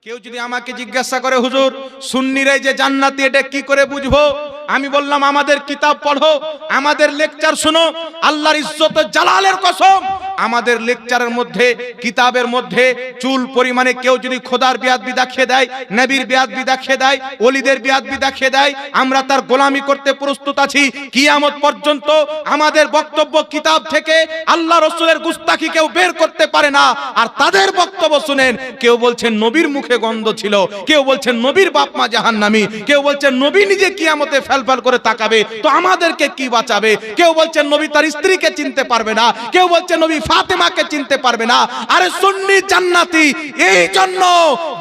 কেউ যদি আমাকে জিজ্ঞাসা করে হুজুর সুন্নিরাই যে জান্নাতি এটা কি করে বুঝবো, আমি বললাম আমাদের কিতাব পড়ো, আমাদের লেকচার শোনো। আল্লাহর ইজ্জত জালালের কসম, আমাদের লেকচারের মধ্যে কিতাবের মধ্যে চুল পরিমাণে কেউ যদি খোদার বেয়াদবি দেখিয়ে দেয়, নবীর বেয়াদবি দেখিয়ে দেয়, ওলিদের বেয়াদবি দেখিয়ে দেয়, আমরা তার গোলামি করতে প্রস্তুত আছি কিয়ামত পর্যন্ত। আমাদের বক্তব্য কিতাব থেকে আল্লাহ রাসূলের গুস্তাখি কেউ বের করতে পারে না। আর তাদের বক্তব্য শুনেন, কেউ বলছেন নবীর মুখে গন্ধ ছিল, কেউ বলছেন নবীর বাপ মা জাহান্নামী, কেউ বলছেন নবী নিজে কিয়ামতে ফেলফেল করে তাকাবে, তো আমাদেরকে কি বাঁচাবে? কেউ বলছেন নবী তার স্ত্রীকে চিনতে পারবে না, কেউ বলছেন নবী ফাতেমাকে চিনতে পারবে না। আরে সুন্নি জান্নাতি এই জন্য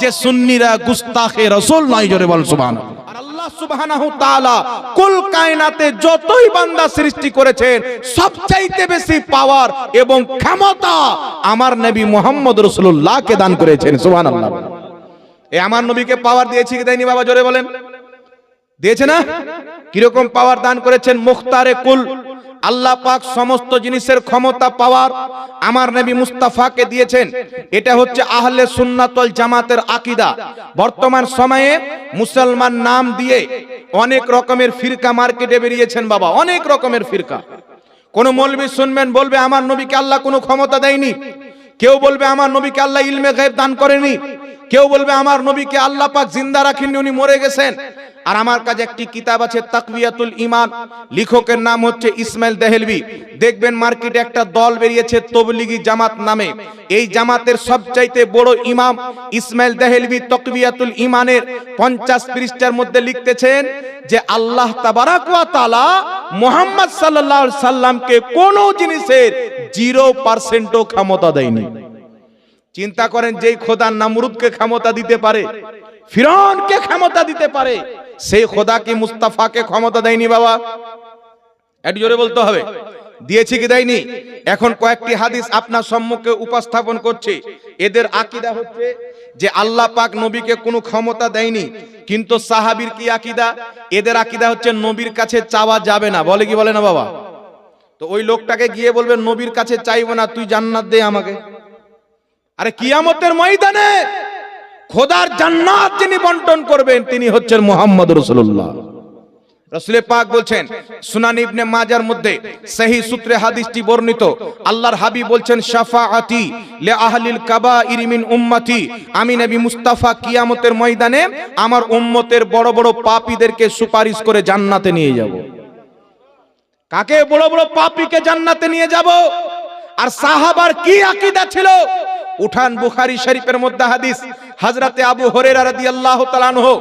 যে সুন্নিরা গুস্তাখে রাসূল নয়। জোরে বল সুবহানাল্লাহ। আর আল্লাহ সুবহানাহু তাআলা কুল কায়নাতে যতই বান্দা সৃষ্টি করেছেন সবচাইতে বেশি পাওয়ার এবং ক্ষমতা আমার নবী মুহাম্মদ রাসূলুল্লাহকে দান করেছেন। সুবহানাল্লাহ। এই আমার নবীকে পাওয়ার দিয়েছি কি দেয়নি বাবা? জোরে বলেন। দিয়েছে না? কিরকম পাওয়ার দান করেছেন? মুখতারে কুল, আল্লাহ পাক সমস্ত জিনিসের ক্ষমতা পাওয়ার আমার নবী মুস্তাফাকে দিয়েছেন। এটা হচ্ছে আহলে সুন্নাত ওয়াল জামাতের আকীদা। বর্তমান সময়ে মুসলমান নাম দিয়ে অনেক রকমের ফিরকা মার্কেটে বেরিয়েছেন বাবা, অনেক রকমের ফিরকা। কোন মৌলবী শুনবেন বলবে আমার নবীকে আল্লাহ কোনো ক্ষমতা দেয়নি, কেউ বলবে আমার নবীকে আল্লাহ ইলমে গায়ব দান করেনি, কেউ বলবে আমার নবীকে আল্লাহ পাক জিন্দা রাখেননি, উনি মরে গেছেন। আর আমার কাছে একটি কিতাব আছে তাকওয়িয়াতুল ঈমান, লেখকের নাম হচ্ছে ইসমাইল দেহলভী। দেখবেন মার্কেটে একটা দল বেরিয়েছে তবলিগি জামাত নামে। এই জামাতের সবচাইতে বড় ইমাম ইসমাইল দেহলভী তাকওয়িয়াতুল ঈমানের 50 পৃষ্ঠার মধ্যে লিখতেছেন যে আল্লাহ তাবারাক ওয়া তাআলা মুহাম্মদ সাল্লাল্লাহু আলাইহি সাল্লামকে কোন জিনিসের 0% ক্ষমতা দেয়নি। চিন্তা করেন, যেই খোদা নমরুদকে ক্ষমতা দিতে পারে, ফিরআউনকে ক্ষমতা দিতে পারে, সেই খোদা কি মুস্তাফাকে ক্ষমতা দেয়নি বাবা? একটু জোরে বলতে হবে, দিয়েছে কি দেয়নি? এখন কয়েকটি হাদিস আপনার সম্মুখে উপস্থাপন করছে। এদের আকীদা হচ্ছে যে আল্লাহ পাক নবীকে কোনো ক্ষমতা দেয়নি, কিন্তু সাহাবীর কি আকীদা? এদের আকীদা হচ্ছে নবীর কাছে চাওয়া যাবে না। বলে কি বলে না বাবা? তো ওই লোকটাকে গিয়ে বলবে নবীর কাছে চাইবো না, তুই জান্নাত দে আমাকে। আরে কিয়ামতের ময়দানে খোদার জান্নাত যিনি বন্টন করবেন তিনি হচ্ছেন মুহাম্মদ রাসূলুল্লাহ। রাসূল পাক বলছেন, সুনান ইবনে মাজার মধ্যে সহিহ সূত্রে হাদিসটি বর্ণিত, আল্লাহর হাবিব বলছেন শাফাআতি লি আহলিল কাবাইর মিন উম্মতি, আমি নবী মুস্তাফা কিয়ামতের ময়দানে আমার উম্মতের বড় বড় পাপীদেরকে সুপারিশ করে জান্নাতে নিয়ে যাব। কাকে? বড় বড় পাপীকে জান্নাতে নিয়ে যাব। আর সাহাবার কি আকীদা ছিল? উঠান বুখারী শরীফের মধ্যে হাদিস, হযরতে আবু হুরায়রা রাদিয়াল্লাহু তাআলা আনহু,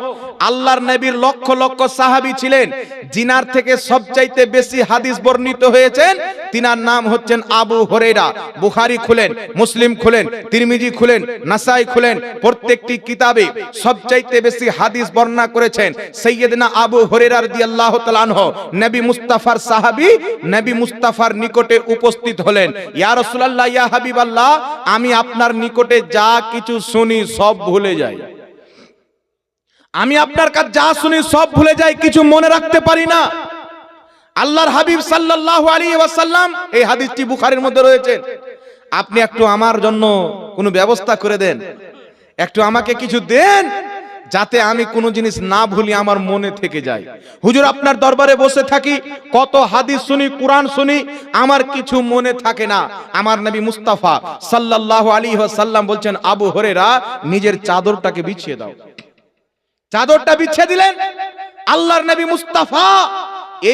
আল্লাহর নবীর লক্ষ লক্ষ সাহাবী ছিলেন, জিনার থেকে সবচাইতে বেশি হাদিস বর্ণিত হয়েছেন তিনার নাম হচ্ছেন আবু হুরায়রা। বুখারী খুলেন, মুসলিম খুলেন, তিরমিজি খুলেন, নাসাই খুলেন, প্রত্যেকটি কিতাবে সবচাইতে বেশি হাদিস বর্ণনা করেছেন সাইয়্যিদনা আবু হুরায়রা রাদিয়াল্লাহু তাআলা আনহু। নবী মুস্তাফার সাহাবী নবী মুস্তাফার নিকটে উপস্থিত হলেন, ইয়া রাসূলুল্লাহ, ইয়া হাবিবাল্লাহ, আমি আপনার নিকটে যা কিছু শুনি সব ভুলে যাই। আমি আপনার কাছে যা শুনি সব ভুলে যাই, কিছু মনে রাখতে পারি না। আল্লাহর হাবিব সাল্লাল্লাহু আলাইহি ওয়াসাল্লাম, এই হাদিসটি বুখারীর মধ্যে রয়েছে, আপনি একটু আমার জন্য কোনো ব্যবস্থা করে দেন, একটু আমাকে কিছু দেন যাতে আমি কোনো জিনিস না ভুলি, আমার মনে থেকে যায়। হুজুর আপনার দরবারে বসে থাকি, কত হাদিস শুনি, কোরআন শুনি, আমার কিছু মনে থাকে না। আমার নবী মুস্তাফা সাল্লাল্লাহু আলাইহি ওয়াসাল্লাম বলছেন, আবু হুরায়রা নিজের চাদরটাকে বিছিয়ে দাও। চাদরটা বিছিয়ে দিলেন। আল্লাহর নবী মুস্তাফা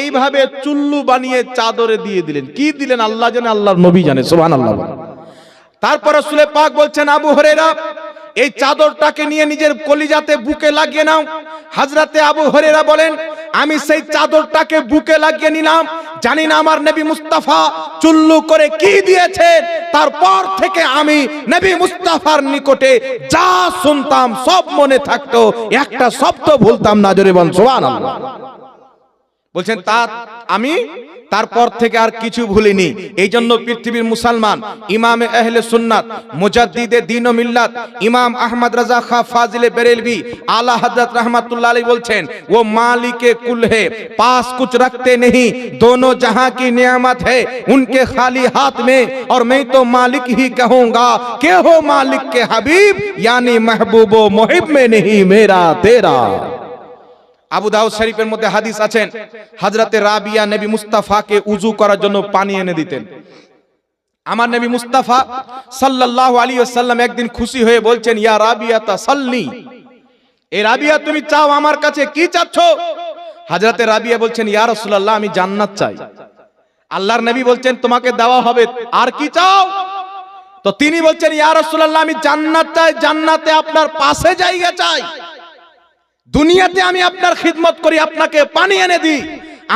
এইভাবে চুল্লু বানিয়ে চাদরে দিয়ে দিলেন। কি দিলেন আল্লাহ জানে, আল্লাহর নবী জানে। সুবহানাল্লাহ। তারপর রাসূল পাক বলছেন, আবু হুরায়রা এই চাদরটাকে নিয়ে নিজের কলিজাতে বুকে লাগিয়ে নাও। হযরতে আবু হুরায়রা বলেন, আমি সেই চাদরটাকে বুকে লাগিয়ে নিলাম, জানি না আমার নবী মুস্তাফা চুল্লু করে কি দিয়েছেন। তারপর থেকে আমি নবী মুস্তাফার নিকটে যা শুনতাম সব মনে থাকতো, একটা শব্দ ভুলতাম না। জোরে বল সুবহানাল্লাহ। বলছেন তারপর থেকে আর কিছু ভুলিনি। এই জন্য পৃথিবীর মুসলমান ইমামে আহলে সুন্নাত মুজাদ্দিদে দ্বীন ও মিল্লাত ইমাম আহমদ রাজা খা ফাজিলে বেরেলভি আলা হযরত रहमतुल्लाह अलैहि বলছেন, वो मालिके कुल है, पास कुछ रखते नहीं, दोनों जहां की नियामत है उनके खाली हाथ में, और मैं तो मालिक ही कहूंगा के हो मालिक के हबीब, यानी महबूबो मुहिब में नहीं मेरा तेरा। আবু দাউদ শরীফের মধ্যে হাদিস আছেন, হযরতে রাবিয়া নবী মুস্তাফাকে উযু করার জন্য পানি এনে দিতেন। আমার নবী মুস্তাফা সাল্লাল্লাহু আলাইহি ওয়াসাল্লাম একদিন খুশি হয়ে বলছেন, ইয়া রাবিয়া তাসাল্লি, এ রাবিয়া তুমি চাও আমার কাছে কি চাচ্ছ? হযরতে রাবিয়া বলছেন, ইয়া রাসূলুল্লাহ আমি জান্নাত চাই। আল্লাহর নবী বলছেন তোমাকে দেওয়া হবে, আর কি চাও? তো তিনি বলছেন, ইয়া রাসূলুল্লাহ আমি জান্নাত চাই, জান্নাতে আপনার পাশে জায়গা চাই, দুনিয়াতে আমি আপনার খিদমত করি, আপনাকে পানি এনে দিই,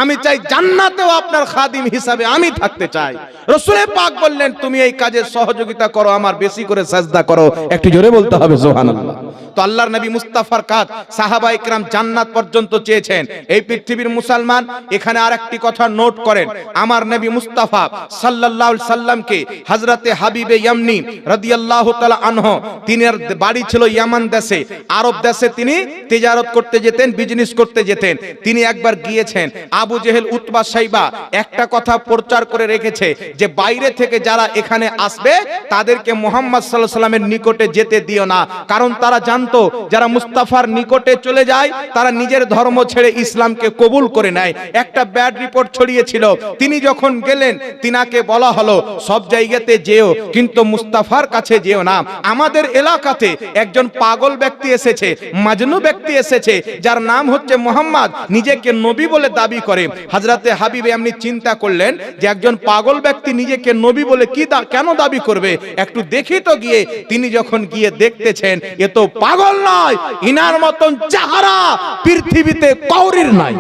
আমি চাই জান্নাতেও আপনার খাদিম হিসাবে আমি থাকতে চাই। রাসূল পাক বললেন তুমি এই কাজে সহযোগিতা করো, আমার বেশি করে সাজদা করো। একটু জোরে বলতে হবে সুবহানাল্লাহ। তো আল্লাহর নবী মুস্তাফার কাজ সাহাবা ইকরাম জান্নাত পর্যন্ত চেয়েছেন। এই পৃথিবীর মুসলমান এখানে আরেকটি কথা নোট করেন, আমার নবী মুস্তাফা সাল্লাল্লাহু আলাইহি সাল্লামকে হযরতে হাবিবে ইয়ামনি রাদিয়াল্লাহু তাআলা আনহু, তিনার বাড়ি ছিল ইয়ামান দেশে, আরব দেশে তিনি তিজারত করতে যেতেন, বিজনেস করতে যেতেন। তিনি একবার গিয়েছেন, আবু জেহেল উতবা সাইবা একটা কথা প্রচার করে রেখেছে যে বাইরে থেকে যারা এখানে আসবে তাদেরকে মুহাম্মদ সাল্লাল্লাহু আলাইহি সাল্লামের নিকটে যেতে দিও না, কারণ তারা জানতো যারা মুস্তাফার নিকটে চলে যায় তারা নিজের ধর্ম ছেড়ে ইসলামকে কবুল করে নেয়। একটা ব্যাড রিপোর্ট ছড়িয়েছিল। তিনি যখন গেলেন তিনাকে বলা হলো সব জায়গাতে যেও কিন্তু মুস্তাফার কাছে যেও না। আমাদের এলাকাতে একজন পাগল ব্যক্তি এসেছে, মাজনু ব্যক্তি এসেছে, যার নাম হচ্ছে মুহাম্মদ, নিজেকে নবী বলে দাবি করে। হযরতে হাবিবে এমনি চিন্তা করলেন যে একজন পাগল ব্যক্তি নিজেকে নবী বলে কেন দাবি করবে, একটু দেখি তো গিয়ে। তিনি যখন গিয়ে দেখতেছেন এ তো পাগল নয়, ইনার মতন চেহারা পৃথিবীতে কাউরির নাই।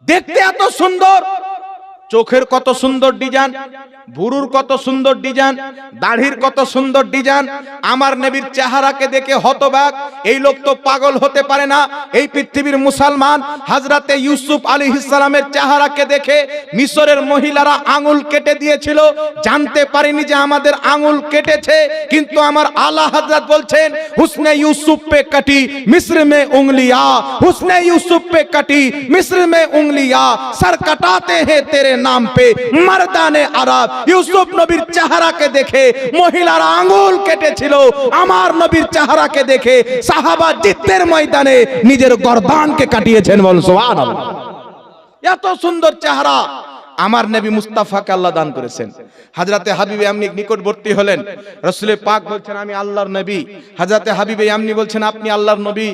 দেখতে এত সুন্দর, চোখের কত সুন্দর ডিজাইন, ভুরুর কত সুন্দর ডিজাইন, দাড়ির কত সুন্দর ডিজাইন। আমার নবীর চেহারাকে দেখে হতবাক, এই লোক তো পাগল হতে পারে না। এই পৃথিবীর মুসলমান হযরতে ইউসুফ আলাইহিস সালামের চেহারাকে দেখে মিশরের মহিলারা আঙ্গুল কেটে দিয়েছিল, জানতে পারেনি যে আমাদের আঙ্গুল কেটেছে। কিন্তু আমার আলা হযরত বলছেন, হুসনে ইউসুফ পে কাটি মিস্র মে উंगलिया, হুসনে ইউসুফ পে কাটি মিস্র মে उंगलिया, सर कटाते हैं तेरे नाम पे मर्दाने अरब। ইউসুফ নবীর চেহারাকে দেখে মহিলারা আঙ্গুল কেটেছিল, আমার নবীর চেহারাকে দেখে সাহাবা জিদ্দের ময়দানে নিজের গর্দানকে কাটিয়েছেন। বল সুবহানাল্লাহ। এত সুন্দর চেহারা আমার নবী মুস্তাফাকে আল্লাহ দান করেছেন। হযরতে হাবিবে এমনি নিকটবর্তী হলেন, রাসূল পাক বলছেন আমি আল্লাহর নবী। হযরতে হাবিবে এমনি বলছেন আপনি আল্লাহর নবী,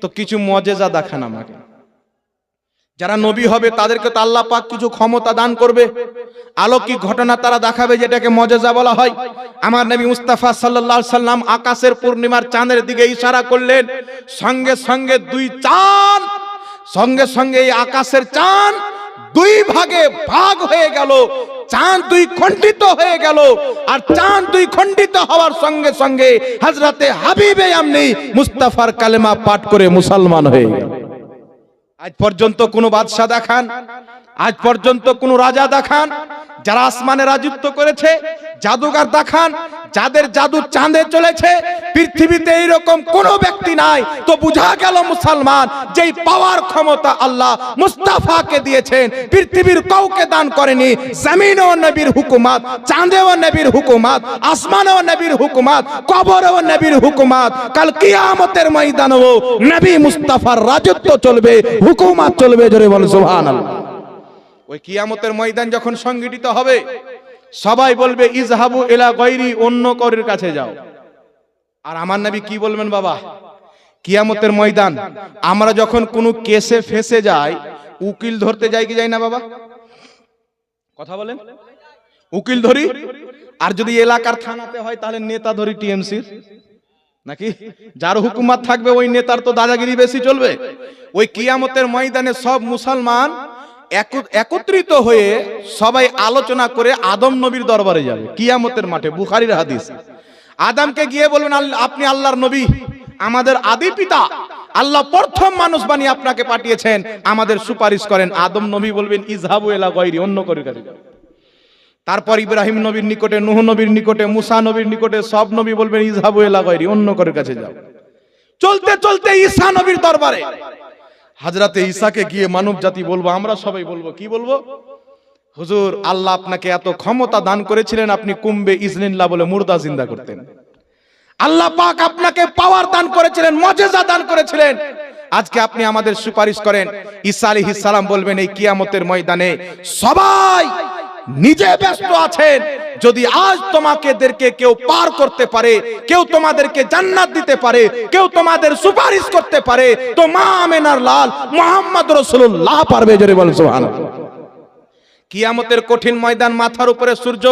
তো কিছু মুজিজা দেখান আমাকে। যারা নবী হবে তাদেরকে তো আল্লাহ পাক কিছু ক্ষমতা দান করবে, অলৌকিক ঘটনা তারা দেখাবে, যেটাকে মুজিজা বলা হয়। আমার নবী মুস্তাফা সাল্লাল্লাহু আলাইহি সাল্লাম আকাশের পূর্ণিমার চাঁদের দিকে ইশারা করলেন, সঙ্গে সঙ্গে দুই চাঁদ, সঙ্গে সঙ্গে এই আকাশের চাঁদ দুই ভাগে ভাগ হয়ে গেল, চাঁদ দুই খণ্ডিত হয়ে গেল। আর চাঁদ দুই খণ্ডিত হওয়ার সঙ্গে সঙ্গে হযরতে হাবিবে এমনি মুস্তাফার কালেমা পাঠ করে মুসলমান হয়ে গেল। আজ পর্যন্ত কোন বাদশা দেখান, আজ পর্যন্ত কোন রাজা দেখান যারা আসমানে রাজত্ব করেছে, জাদুঘর দেখান যাদের জাদু চাঁদে চলেছে। পৃথিবীতে এইরকম কোন ব্যক্তি নাই। তো বুঝা গেল মুসলমান যেই পাওয়ার ক্ষমতা আল্লাহ মুস্তাফাকে দিয়েছেন পৃথিবীর কাউকে দান করেনি। জমিনেও নবীর হুকুমত, চাঁদেও নবীর হুকুমত, আসমানেও নবীর হুকুমত, কবরেও নবীর হুকুমত, কাল কিয়ামতের ময়দানেও নবী মুস্তাফার রাজত্ব চলবে, হুকুমত চলবে। জোরে বল সুবহানাল্লাহ। ওই কিয়ামতের ময়দান যখন সংগঠিত হবে সবাই বলবে ইজহাবু ইলা গায়রি, অন্য কারোর কাছে যাও। আর আমার নবী কি বলবেন বাবা, কিয়ামতের ময়দান আমরা যখন কোনো কেসে ফেসে যাই উকিল ধরতে যাই কি যাই না বাবা? কথা বলেন, উকিল ধরি। আর যদি এলাকার থানাতে হয় তাহলে নেতা ধরি টিএমসির, নাকি যার হুকুমত থাকবে ওই নেতার তো দাদাগিরি বেশি চলবে। ওই কিয়ামতের ময়দানে সব মুসলমান একত্রিত হয়ে সবাই আলোচনা করে আদম নবীর দরবারে যাবে কিয়ামতের মাঠে। বুখারীর হাদিস। আদমকে গিয়ে বলবেন আপনি আল্লাহর নবী, আমাদের আদি পিতা আল্লাহ প্রথম মানুষ বানিয়ে আপনাকে পাঠিয়েছেন, আমাদের সুপারিশ করেন। আদম নবী বলবেন ইযহাবু ইলা গায়রি, অন্য করে কাছে যাও। তারপর ইব্রাহিম নবীর নিকটে, নূহ নবীর নিকটে, মুসা নবীর নিকটে, সব নবী বলবেন ইযহাবু ইলা গায়রি, অন্য করে কাছে যাও। চলতে চলতে ঈসা নবীর দরবারে হযরতে ঈসাকে গিয়ে মানব জাতি বলবো, আমরা সবাই বলবো, কি বলবো? হুজুর, আল্লাহ আপনাকে এত ক্ষমতা দান করেছিলেন, আপনি কুম্বে ইজনিল্লাহ বলে মুর্দা জিন্দা করতেন। আল্লাহ পাক আপনাকে পাওয়ার দান করেছিলেন, মুজিজা দান করেছিলেন। আজকে আপনি আমাদের সুপারিশ করেন। ঈসা আলাইহিস সালাম বলবেন এই কিয়ামতের ময়দানে সবাই নিজে ব্যস্ত আছেন, যদি আজ তোমাদেরকে কেউ পার করতে পারে, কেউ তোমাদেরকে জান্নাত দিতে পারে, কেউ তোমাদের সুপারিশ করতে পারে, তো মা আমেনার লাল মুহাম্মদ রাসূলুল্লাহ পারবে। জোরে বলেন সুবহানাল্লাহ। কিয়ামতের কঠিন ময়দান, মাথার উপরে সূর্য,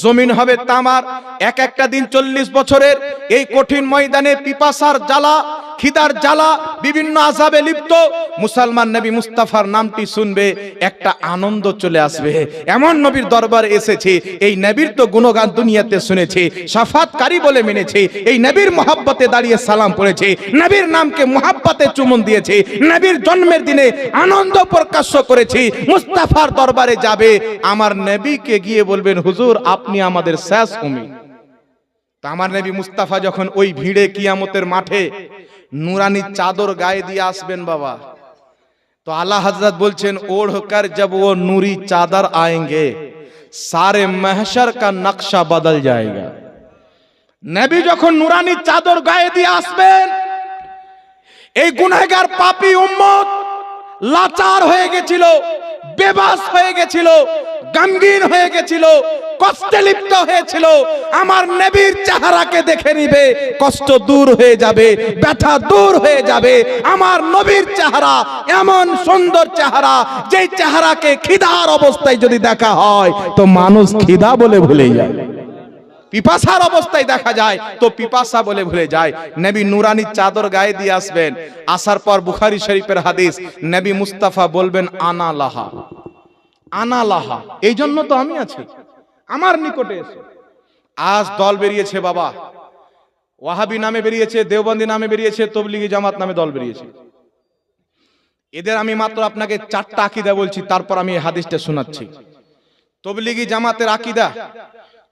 জমিন হবে তামার, এক একটা দিন 40 বছরের। এই কঠিন ময়দানে পিপাসার জ্বালা, খিদার জ্বালা, বিভিন্ন আযাবে লিপ্ত মুসলমান নবী মুস্তাফার নামটি শুনবে, একটা আনন্দ চলে আসবে। এমন নবীর দরবারে এসেছে, এই নবীর তো গুণগান দুনিয়াতে শুনেছে, শাফাতকারী বলে মেনেছে, এই নবীর মহব্বতে দাঁড়িয়ে সালাম পড়েছে, নবীর নামকে মহব্বতে চুমন দিয়েছে, নবীর জন্মের দিনে আনন্দ প্রকাশ করেছে। মুস্তাফার দরবারে যাবে, আমার নবীকে গিয়ে বলবেন হুজুর আপনি আমাদের শেষ উম্মী। তো আমার নবী মুস্তাফা যখন ওই ভিড়ে কিয়ামতের মাঠে নুরানি চাদর গায়ে দিয়ে আসবেন বাবা, তো আলা হযরত বলছেন ওढ़ कर जब वो नूरी चादर आएंगे सारे महशर का नक्शा बदल जाएगा। নবী যখন নুরানি চাদর গায়ে দিয়ে আসবেন, এই গুনাহগার পাপী উম্মত লাচার হয়ে গেছিল, বেবাস হয়ে গেছিল, গমগীন হয়ে গেছিল, কষ্টে লিপ্ত হয়েছিল। আমার নবীর চেহারাকে দেখে নিবে, কষ্ট দূর হয়ে যাবে, ব্যথা দূর হয়ে যাবে। আমার নবীর চেহারা এমন সুন্দর চেহারা, যেই চেহারাকে খিদার অবস্থায় যদি দেখা হয় তো মানুষ খিদা বলে ভুলে যায়, পিপাসার অবস্থায় দেখা যায় তো পিপাসা বলে ভুলে যায়। নবী নুরানি চাদর গায়ে দিয়ে আসবেন, আসার পর বুখারী শরীফের হাদিস, নবী মুস্তাফা বলবেন আনা লাহা, আনা লাহা, এই জন্য তো আমি আছি, আমার নিকটে এসো। আজ দল বেরিয়েছে বাবা, ওয়াহাবি নামে বেরিয়েছে, দেওবন্দি নামে বেরিয়েছে, তবলিগি জামাত নামে দল বেরিয়েছে। এদের আমি মাত্র আপনাকে 4টা আকীদা বলছি, তারপর আমি এই হাদিসটা শোনাচ্ছি। তবলিগি জামাতের আকীদা,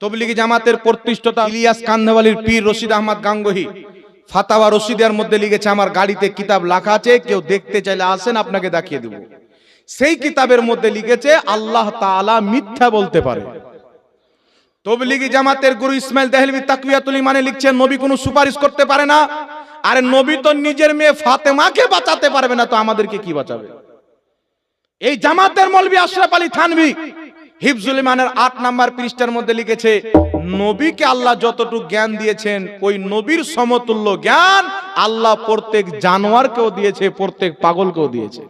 তবলিগি জামাতের প্রতিষ্ঠাতা ইলিয়াস কান্ধওয়ালির পীর রশিদ আহমদ গাঙ্গোহী ফাতাওয়া রশিদিয়ার মধ্যে লিখেছে, আমার গাড়িতে কিতাব লেখা আছে, কেউ দেখতে চাইলে আসেন আপনাকে দেখিয়ে দেব। সেই কিতাবের মধ্যে লিখেছে আল্লাহ তাআলা মিথ্যা বলতে পারে। তবলিগি জামাতের গুরু ইসমাইল দেহলভী তাকওয়াতুল ঈমানে লিখছেন নবী কোনো সুপারিশ করতে পারে না। আরে নবী তো নিজের মেয়ে ফাতেমাকে বাঁচাতে পারবে না, তো আমাদেরকে কি বাঁচাবে? এই জামাতের মৌলভী আশরাফ আলী থানভী হিফজুল ঈমানের 8 নাম্বার পৃষ্ঠার মধ্যে লিখেছে, নবীকে আল্লাহ যতটুকু জ্ঞান দিয়েছেন ওই নবীর সমতুল্য জ্ঞান আল্লাহ প্রত্যেক জানোয়ারকেও দিয়েছে, প্রত্যেক পাগলকেও দিয়েছে।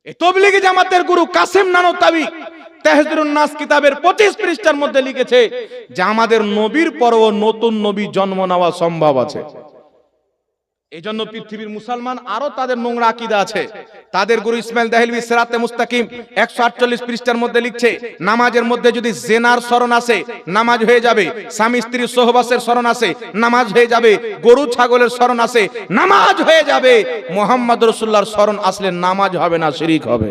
এই তবলিগি জামাতের গুরু কাসিম নানতাবী তাহজিরুন নাস কিতাবের 25 পৃষ্ঠার মধ্যে লিখেছে যে আমাদের নবীর পরও নতুন নবী জন্ম নেওয়া সম্ভব আছে। এই জন্য পৃথিবীর মুসলমান আরো তাদের নোংরা আকীদা আছে। তাদের গুরু ইসমাইল দেহলভী সিরাতে মুস্তাকিম 148 পৃষ্ঠার মধ্যে লিখছে, নামাজের মধ্যে যদি জেনার স্মরণ আসে নামাজ হয়ে যাবে, স্বামী স্ত্রীর সহবাসের স্মরণ আসে নামাজ হয়ে যাবে, গরু ছাগলের স্মরণ আসে নামাজ হয়ে যাবে, মুহাম্মদ রাসূলুল্লাহর স্মরণ আসলে নামাজ হবে না, শিরক হবে।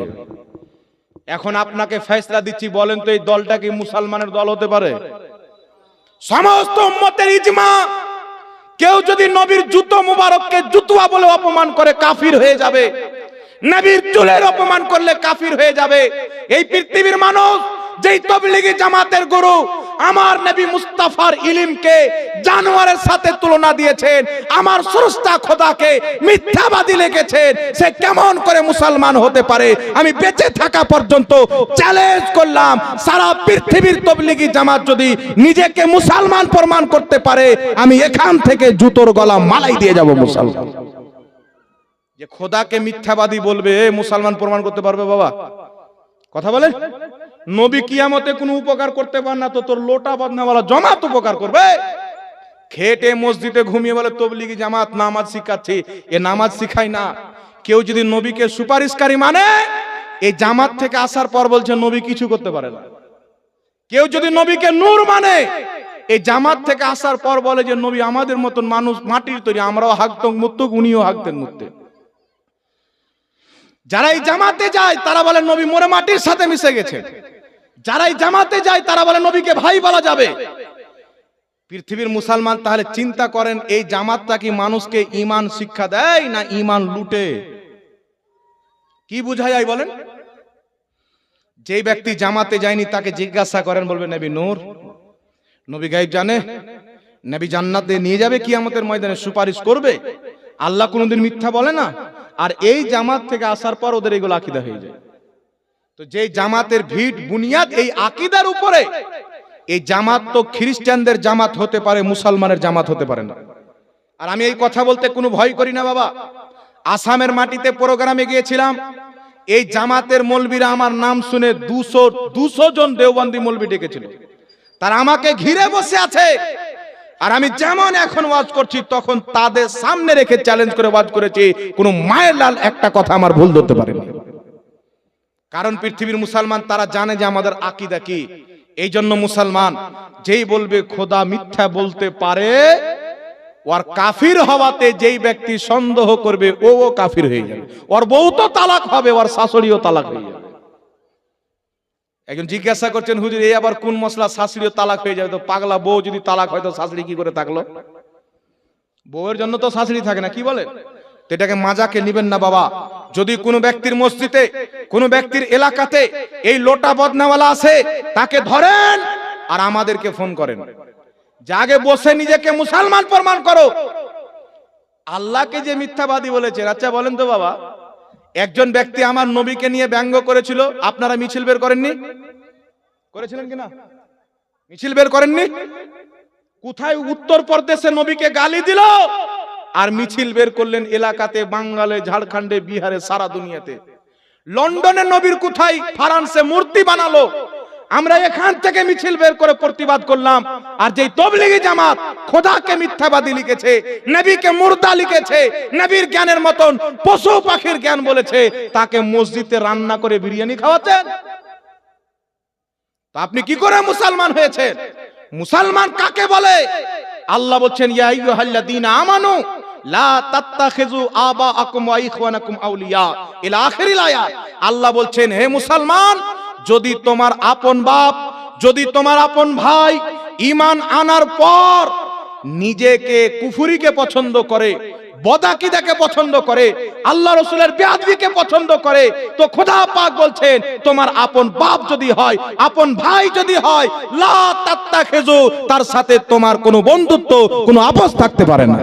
এখন আপনাকে ফয়সালা দিচ্ছি, বলেন তো এই দলটা কি মুসলমানের দল হতে পারে? সমস্ত উম্মতের ইজমা, কেউ যদি নবীর জুতো মুবারককে জুতুয়া বলে অপমান করে কাফির হয়ে যাবে, নবীর চুলের অপমান করলে কাফির হয়ে যাবে। এই পৃথিবীর মানুষ যেই তবলিগি জামাতের গুরু আমার নবী মুস্তাফার ইলমকে জানোয়ারের সাথে তুলনা দিয়েছেন, আমার স্রষ্টা খোদাকে মিথ্যাবাদী লিখেছেন, সে কেমন করে মুসলমান হতে পারে? আমি বেঁচে থাকা পর্যন্ত চ্যালেঞ্জ করলাম, সারা পৃথিবীর তবলিগি জামাত যদি নিজেকে মুসলমান প্রমাণ করতে পারে, আমি এখান থেকে জুতোর গলা মালাই দিয়ে যাব মুসলমান। যে খোদাকে মিথ্যাবাদী বলবে মুসলমান প্রমাণ করতে পারবে বাবা? কথা বলেন। নবী কিয়ামতে কোনো উপকার করতে পার না, তো তোর লোটা বদনাওয়ালা জামাত উপকার করবে। খেটে মসজিদে ঘুমিয়ে বলে তবলিগি জামাত নামাজ শিখাচ্ছে, এ নামাজ শিখায় না। কেউ যদি নবীকে সুপারিশকারী মানে, এই জামাত থেকে আসার পর বলছে নবী কিছু করতে পারে না। কেউ যদি নবীকে নূর মানে, এই জামাত থেকে আসার পর বলে যে নবী আমাদের মতন মানুষ মাটির তৈরি, আমরাও হাঁকতম মুক্তক, উনিও হাঁকতেন মুক্তেন। যারা এই জামাতে যায় তারা বলে নবী মরে মাটির সাথে মিশে গেছে। যারা এই জামাতে যায় তারা বলে নবীকে ভাই বলা যাবে। পৃথিবীর মুসলমান তাহলে চিন্তা করেন, এই জামাতটা কি মানুষকে ঈমান শিক্ষা দেয় না ঈমান লুটে? কি বুঝা যায় বলেন? যেই ব্যক্তি জামাতে যায়নি তাকে জিজ্ঞাসা করেন, বলবে নবী নূর, নবী গায়েব জানে, নবী জান্নাতে নিয়ে যাবে, কিয়ামতের ময়দানে সুপারিশ করবে, আল্লাহ কোনোদিন মিথ্যা বলে না। আর এই জামাত থেকে আসার পর ওদের এগুলো আকীদা হয়ে যায়। তো যেই জামাতের ভিত বুনিয়াদ এই আকীদার উপরে, এই জামাত তো খ্রিস্টানদের জামাত হতে পারে, মুসলমানের জামাত হতে পারে না। আর আমি এই কথা বলতে কোনো ভয় করি না বাবা। আসামের মাটিতে প্রোগ্রামে গিয়েছিলাম, এই জামাতের মৌলবীরা আমার নাম শুনে 200 জন দেওবন্দি মৌলবী ডেকেছিল। তারা আমাকে ঘিরে বসে আছে, আর আমি যেমন এখন ওয়াজ করছি তখন তাদের সামনে রেখে চ্যালেঞ্জ করে ওয়াজ করেছি, কোন মায়ের লাল একটা কথা আমার ভুল ধরতে পারেনি। কারণ পৃথিবীর মুসলমান তারা জানে যে আমাদের আকীদা কি। এই জন্য মুসলমান যেই বলবে খোদা মিথ্যা বলতে পারে, ওর কাফির হওয়াতে যেই ব্যক্তি সন্দেহ করবে ও কাফির হয়ে যাবে। ওর বউ তো তালাক হবে, ওর শাশুড়িও তালাক হয়ে যাবে। একজন জিজ্ঞাসা করছেন, হুজুর এই আবার কোন মশলা, শাশুড়িও তালাক হয়ে যাবে? তো পাগলা, বউ যদি তালাক হয় তো শাশুড়ি কি করে থাকলো? বউয়ের জন্য তো শাশুড়ি থাকে না, কি বলেন? তো এটাকে মাজাকে নিবেন না বাবা। যদি কোনো ব্যক্তির মসজিদে, কোনো ব্যক্তির এলাকাতে এই লোটা বদনাওয়ালা আছে, তাকে ধরেন আর আমাদেরকে ফোন করেন, জাগে বসে নিজেকে মুসলমান প্রমাণ করো। আল্লাহকে যে মিথ্যাবাদী বলেছে, আচ্ছা বলেন তো বাবা, একজন ব্যক্তি আমার নবীকে নিয়ে ব্যঙ্গ করেছিল, আপনারা মিছিল বের করেননি? করেছিলেন কিনা? মিছিল বের করেননি? কোথায়? উত্তরপ্রদেশে নবীকে গালি দিল আর মিছিল বের করলেন এলাকাতে, বাঙ্গালে, ঝাড়খণ্ডে, বিহারে, সারা দুনিয়াতে। লন্ডনে নবীর কোথায়? ফ্রান্সে মূর্তি বানালো, আমরা এখান থেকে মিছিল বের করে প্রতিবাদ করলাম। আর যেই তবলিগি জামাত খোদাকে মিথ্যাবাদী লিখেছে, নবীকে মুর্দা লিখেছে, নবীর জ্ঞানের মতন পশু পাখির জ্ঞান বলেছে, তাকে মসজিদে রান্না করে বিরিয়ানি খাওয়াচ্ছেন। তো আপনি কি করে মুসলমান হয়েছেন? মুসলমান কাকে বলে? আল্লাহ বলছেন ইয়া আইয়ুহাল্লাযীনা আমানু লা তাত্তাখিযু আবাআকুম ওয়া ইখওয়ানাকুম আউলিয়া ইলা আখিরিল আয়াত। আল্লাহ বলছেন হে মুসলমান, যদি তোমার আপন বাপ, যদি তোমার আপন ভাই ঈমান আনার পর নিজেকে কুফরিকে পছন্দ করে, বদাকিদাকে পছন্দ করে, আল্লাহ রাসূলের বেয়াদবিকে পছন্দ করে, তো খোদা পাক বলছেন তোমার আপন বাপ যদি হয়, আপন ভাই যদি হয়, লা তাত্তাখিযু, তার সাথে তোমার কোনো বন্ধুত্ব, কোনো আপোষ থাকতে পারে না।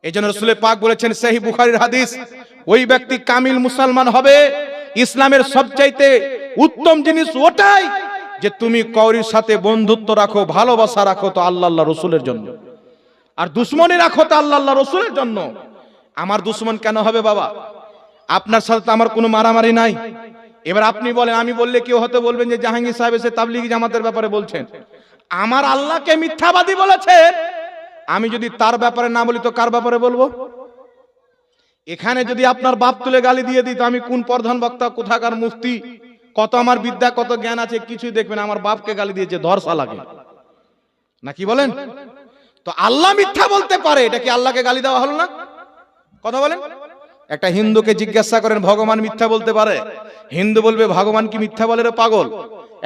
এইজন্য রাসূল পাক বলেছেন, সহিহ বুখারীর হাদিস, ওই ব্যক্তি কামিল মুসলমান হবে। ইসলামের সবচাইতে উত্তম জিনিস ওটাই যে তুমি কাউরির সাথে বন্ধুত্ব রাখো, ভালোবাসা রাখো তো আল্লাহ রাসূলের জন্য, আর দুশ্মনী রাখো তো আল্লাহ রাসূলের জন্য। আমার দুশ্মন কেন হবে বাবা? আপনার সাথে তো আমার কোনো মারামারি নাই। এবার আপনি বলেন, আমি বললে কেউ হয়তো বলবেন যে জাহাঙ্গীর সাহেব এসে তাবলিগি জামাতের ব্যাপারে বলছেন। আমার আল্লাহকে মিথ্যাবাদী বলেছেন, আমি যদি তার ব্যাপারে না বলি তো কার ব্যাপারে বলবো? এখানে যদি আপনার বাপ তুলে গালি দিয়ে দিই তো আমি কোন প্রধান বক্তা, কোথাকার মুফতি, কত আমার বিদ্যা, কত জ্ঞান আছে, কিছুই দেখবেন। আমার বাপকে গালি দিয়েছে, ধর্ষা লাগে না, কি বলেন? তো আল্লাহ মিথ্যা বলতে পারে, এটা কি আল্লাহকে গালি দেওয়া হলো না? কথা বলেন। একটা হিন্দুকে জিজ্ঞাসা করেন ভগবান মিথ্যা বলতে পারে? হিন্দু বলবে ভগবান কি মিথ্যা বলে রে পাগল।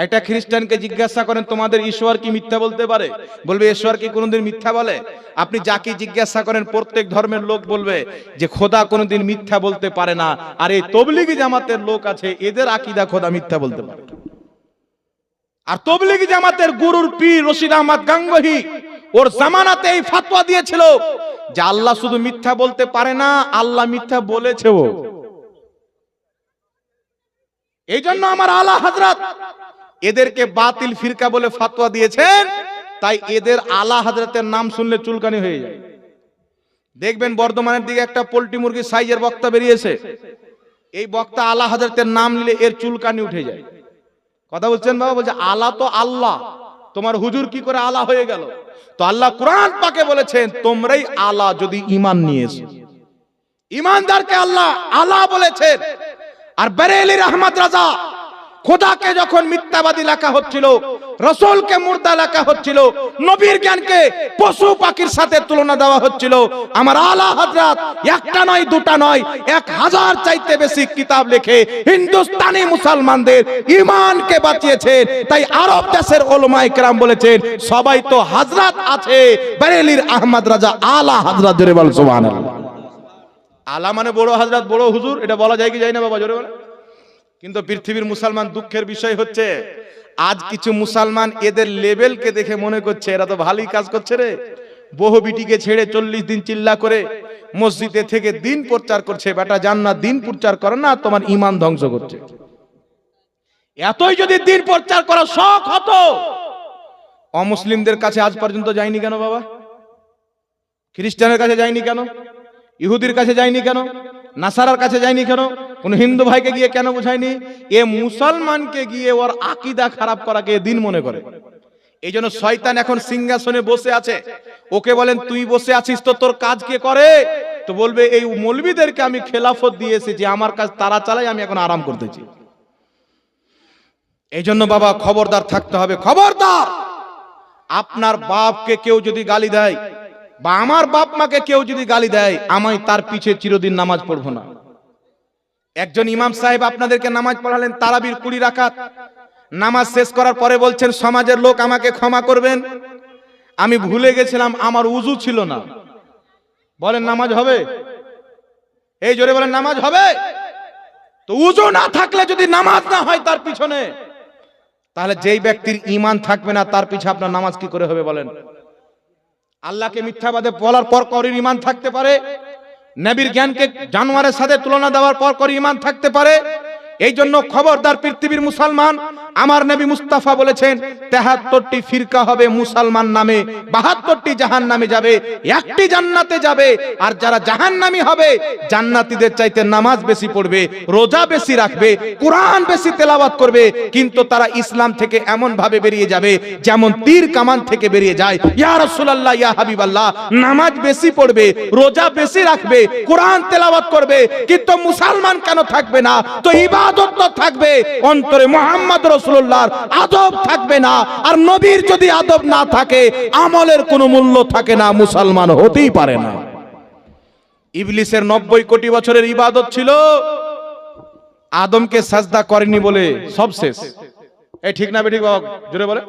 একটা খ্রিস্টানকে জিজ্ঞাসা করেন তোমাদের ঈশ্বর কি মিথ্যা বলতে পারে? বলবে ঈশ্বর কি কোনোদিন মিথ্যা বলে? আপনি যাকে জিজ্ঞাসা করেন প্রত্যেক ধর্মের লোক বলবে যে খোদা কোনোদিন মিথ্যা বলতে পারে না। আর এই তবলিগি জামাতের লোক আছে, এদের আকীদা খোদা মিথ্যা বলতে পারে। আর তবলিগি জামাতের গুরুর পীর রশিদ আহমদ গাঙ্গোহী ওর জামানাতে এই ফতোয়া দিয়েছিল যে আল্লাহ শুধু মিথ্যা বলতে পারে না, আল্লাহ মিথ্যা বলেছেও। এই জন্য আমার আলা হযরত এদেরকে বাতিল ফিরকা বলে ফতোয়া দিয়েছেন। তাই এদের আলা হযরতের নাম শুনলে চুলকানি হয়ে যায়। দেখবেন বর্ধমানের দিকে একটা পোল্ট্রি মুরগির সাইজের বক্তা বেরিয়েছে, এই বক্তা আলা হযরতের নাম নিলে এর চুলকানি উঠে যায়। কথা বলছেন বাবা? বলছে আলা তো আল্লাহ, তোমার হুজুর কি করে আলা হয়ে গেল? তো আল্লাহ কোরআন পাকে বলেছেন তোমরাই আলা যদি ঈমান নিয়ে এসো। ঈমানদারকে আল্লাহ আলা বলেছেন। আর বেরেলির আহমদ রাজা খোদাকে যখন মিথ্যাবাদী লেখা হচ্ছিল, রাসূলকে মুর্দা লেখা হচ্ছিল, নবীর জ্ঞানকে পশু পাখির সাথে তুলনা দেওয়া হচ্ছিল, আমার আলা হযরত একটা নয় দুটা নয় 1000 চাইতে বেশি কিতাব লিখে হিন্দুস্তানি মুসলমানদের ঈমানকে বাঁচিয়েছেন। তাই আরব দেশের উলামায়ে কেরাম বলেছেন সবাই তো হযরত আছে, বেরেলির আহমদ রাজা আলা হযরত, জোরে বল সুবহানাল্লাহ। আলা মানে বড় হযরত, বড় হুজুর, এটা বলা যায় কি যায় না বাবা, জোরে বলে। কিন্তু পৃথিবীর মুসলমান দুঃখের বিষয় হচ্ছে আজ কিছু মুসলমান এদের লেভেলকে দেখে মনে করছে এরা তো ভালোই কাজ করছে রে, বহু বিটিকে ছেড়ে 40 দিন চিল্লা করে মসজিদে থেকে দিন প্রচার করছে। বেটা জান্নাত দিন প্রচার করে না, তোমার ঈমান ধ্বংস করছে। এতই যদি দিন প্রচার করা শখ হতো, অমুসলিমদের কাছে আজ পর্যন্ত যায়নি কেন বাবা? খ্রিস্টানের কাছে যায়নি কেন? ইহুদির কাছে যায়নি কেন? নাসারার কাছে যায়নি কেন? কোন হিন্দু ভাইকে গিয়ে কেন বুঝায়নি? এ মুসলমানকে গিয়ে ওর আকীদা খারাপ করাকে দিন মনে করে। এই জন্য শয়তান এখন সিংহাসনে বসে আছে। ওকে বলেন তুই বসে আছিস তো তোর কাজ কে করে? তো বলবে এই মৌলবীদেরকে আমি খেলাফত দিয়েছি, যে আমার কাজ তারা চালাই, আমি এখন আরাম করতেছি। এই জন্য বাবা খবরদার থাকতে হবে, খবরদার। আপনার বাপকে কেউ যদি গালি দেয় বা আমার বাপ মাকে কেউ যদি গালি দেয়, আমি তার পিছে চিরদিন নামাজ পড়বো না। একজন ইমাম সাহেব আপনাদেরকে নামাজ পড়ালেন তারাবির 20 রাকাত, নামাজ শেষ করার পরে বলছেন সমাজের লোক আমাকে ক্ষমা করবেন, আমি ভুলে গেছিলাম আমার উযু ছিল না। বলেন নামাজ হবে? এই জোরে বলেন নামাজ হবে? তো উযু না থাকলে যদি নামাজ না হয় তার পিছনে, তাহলে যেই ব্যক্তির ঈমান থাকবে না তার পিছে আপনার নামাজ কি করে হবে বলেন? আল্লাহকে মিথ্যাবাদে বলার পর করির ঈমান থাকতে পারে, নবীর জ্ঞানকে জানোয়ারের সাথে তুলনা দেওয়ার পর করি ঈমান থাকতে পারে। এই জন্য খবরদার পৃথিবীর মুসলমান, আমার নবী মুস্তাফা বলেছেন 73টি ফিরকা হবে মুসলমান নামে, 72টি জাহান্নামে যাবে, একটি জান্নাতে যাবে। আর যারা জাহান্নামী হবে জান্নাতীদের চাইতে নামাজ বেশি পড়বে, রোজা বেশি রাখবে, কোরআন বেশি তেলাওয়াত করবে, কিন্তু তারা ইসলাম থেকে এমন ভাবে বেরিয়ে যাবে যেমন তীর কামান থেকে বেরিয়ে যায়। ইয়া রাসূলুল্লাহ, ইয়া হাবিবাল্লাহ, নামাজ বেশি পড়বে, রোজা বেশি রাখবে, কোরআন তেলাওয়াত করবে, কিন্তু মুসলমান কেন থাকবে না? তো ইবাদত তো থাকবে, অন্তরে মুহাম্মদ রাসূলুল্লাহর আদব থাকবে না। আর নবীর যদি আদব না থাকে আমলের কোনো মূল্য থাকে না, মুসলমান হতেই পারে না। ইবলিসের 90 কোটি বছরের ইবাদত ছিল, আদমকে সাজদা করেনি বলে সব শেষ। এই ঠিক না বেঠিক বাবা, জোরে বলে?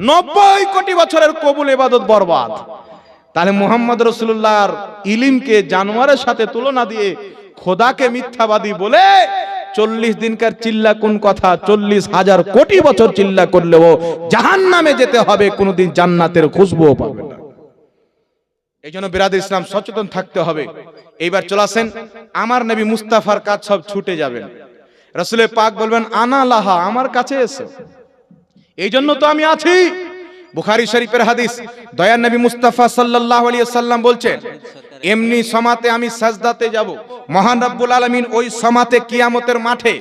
90 কোটি বছরের কবুল ইবাদত বরবাদ। তাহলে মুহাম্মদ রাসূলুল্লাহর ইলমকে জানোয়ারের সাথে তুলনা দিয়ে খোদাকে মিথ্যাবাদী বলে 40 দিনকার চিল্লা কোন কথা? 40,000 কোটি বছর চিল্লা করলেও জাহান্নামে যেতে হবে, কোনোদিন জান্নাতের খুশবুও পাবে না। এই জন্য বিরাদ ইসলাম সচেতন থাকতে হবে। এইবার চলে আসেন, আমার নবী মুস্তাফার কাজ সব ছুটে যাবেন। রাসূলে পাক বলবেন আনা লাহা, আমার কাছে এসো, এই জন্য তো আমি আছি। বুখারী শরীফের হাদিস, দয়ার নবী মুস্তাফা সাল্লাল্লাহু আলাইহি ওয়াসাল্লাম বলছেন এমনি সমাতে আমি সাজদাতে যাব, মহান রব্বুল আলামিন ওই সমাতে কিয়ামতের মাঠে